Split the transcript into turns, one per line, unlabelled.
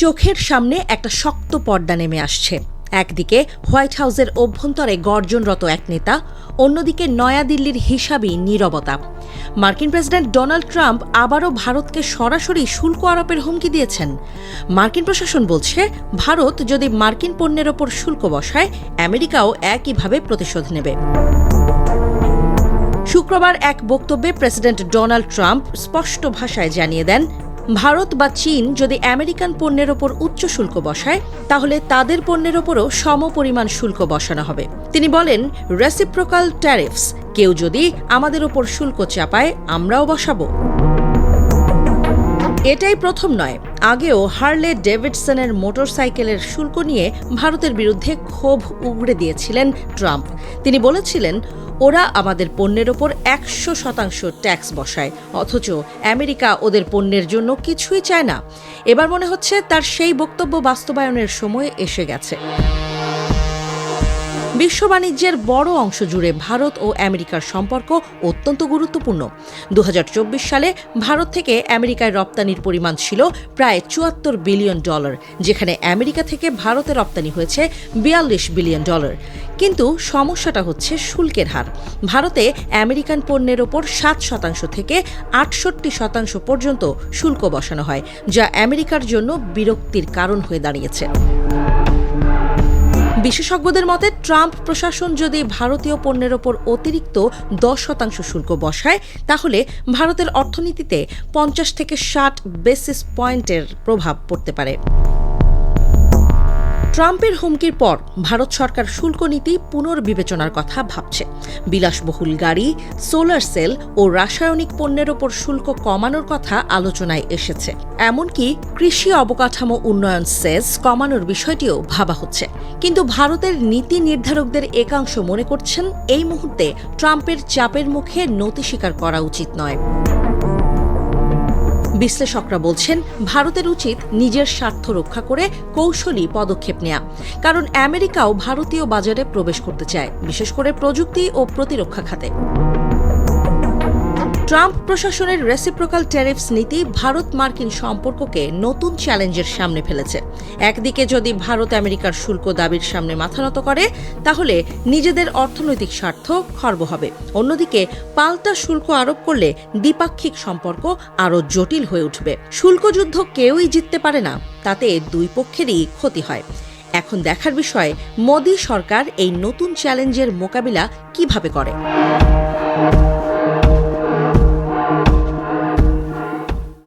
চোখের সামনে একটা শক্ত পর্দা নেমে আসছে। একদিকে হোয়াইট হাউসের অভ্যন্তরে গর্জনরত এক নেতা, অন্যদিকে নয়াদিল্লির হিসাবি নীরবতা। মার্কিন প্রেসিডেন্ট ডোনাল্ড ট্রাম্প আবারও ভারতকে সরাসরি শুল্ক আরোপের হুমকি দিয়েছেন। মার্কিন প্রশাসন বলছে, ভারত যদি মার্কিন পণ্যের ওপর শুল্ক বসায়, আমেরিকাও একইভাবে প্রতিশোধ নেবে। শুক্রবার এক বক্তব্যে প্রেসিডেন্ট ডোনাল্ড ট্রাম্প স্পষ্ট ভাষায় জানিয়ে দেন, ভারত বা চীন যদি আমেরিকান পণ্যের ওপর উচ্চ শুল্ক বসায়, তাহলে তাদের পণ্যের ওপরও সমপরিমাণ শুল্ক বসানো হবে। তিনি বলেন, রেসিপ্রোকাল ট্যারিফস, কেউ যদি আমাদের ওপর শুল্ক চাপায়, আমরাও বসাবো। এটাই প্রথম নয়, আগেও হার্লে ডেভিডসনের মোটরসাইকেলের শুল্ক নিয়ে ভারতের বিরুদ্ধে ক্ষোভ উগড়ে দিয়েছিলেন ট্রাম্প। তিনি বলেছিলেন, ওরা আমাদের পণ্যের ওপর 100% ট্যাক্স বসায়, অথচ আমেরিকা ওদের পণ্যের জন্য কিছুই চায় না। এবার মনে হচ্ছে তার সেই বক্তব্য বাস্তবায়নের সময় এসে গেছে। বিশ্ব বাণিজ্যের বড় অংশ জুড়ে ভারত ও আমেরিকার সম্পর্ক অত্যন্ত গুরুত্বপূর্ণ। 2024 সালে ভারত থেকে আমেরিকায় রপ্তানির পরিমাণ ছিল প্রায় $74 বিলিয়ন, যেখানে আমেরিকা থেকে ভারতে রপ্তানি হয়েছে $42 বিলিয়ন। কিন্তু সমস্যাটা হচ্ছে শুল্কের হার। ভারতে আমেরিকান পণ্যের ওপর 7% থেকে 68% পর্যন্ত শুল্ক বসানো হয়, যা আমেরিকার জন্য বিরক্তির কারণ হয়ে দাঁড়িয়েছে। বিশেষজ্ঞদের মতে, ট্রাম্প প্রশাসন যদি ভারতীয় পণ্যের ওপর অতিরিক্ত 10% শুল্ক বসায়, তাহলে ভারতের অর্থনীতিতে 50 থেকে 60 বেসিস পয়েন্টের প্রভাব পড়তে পারে। ট্রাম্পের হুমকির পর ভারত সরকার শুল্ক নীতি পুনর্বিবেচনার কথা ভাবছে। বিলাসবহুল গাড়ি, সোলার সেল ও রাসায়নিক পণ্যের ওপর শুল্ক কমানোর কথা আলোচনায় এসেছে। এমনকি কৃষি অবকাঠামো উন্নয়ন সেস কমানোর বিষয়টিও ভাবা হচ্ছে। কিন্তু ভারতের নীতি নির্ধারকদের একাংশ মনে করছেন, এই মুহূর্তে ট্রাম্পের চাপের মুখে নতি স্বীকার করা উচিত নয়। বিশ্লেষকরা বলছেন, ভারতের উচিত নিজের স্বার্থ রক্ষা করে কৌশলী পদক্ষেপ নেওয়া, কারণ আমেরিকাও ভারতীয় বাজারে প্রবেশ করতে চায়, বিশেষ করে প্রযুক্তি ও প্রতিরক্ষা খাতে। ট্রাম্প প্রশাসনের রেসিপ্রোকাল ট্যারিফস নীতি ভারত মার্কিন সম্পর্ককে নতুন চ্যালেঞ্জের সামনে ফেলেছে। একদিকে যদি ভারত আমেরিকার শুল্ক দাবির সামনে মাথা নত করে, তাহলে নিজেদের অর্থনৈতিক স্বার্থ খর্ব হবে। অন্যদিকে পাল্টা শুল্ক আরোপ করলে দ্বিপাক্ষিক সম্পর্ক আরও জটিল হয়ে উঠবে। শুল্কযুদ্ধ কেউই জিততে পারে না, তাতে দুই পক্ষেরই ক্ষতি হয়। এখন দেখার বিষয়, মোদি সরকার এই নতুন চ্যালেঞ্জের মোকাবিলা কিভাবে করে।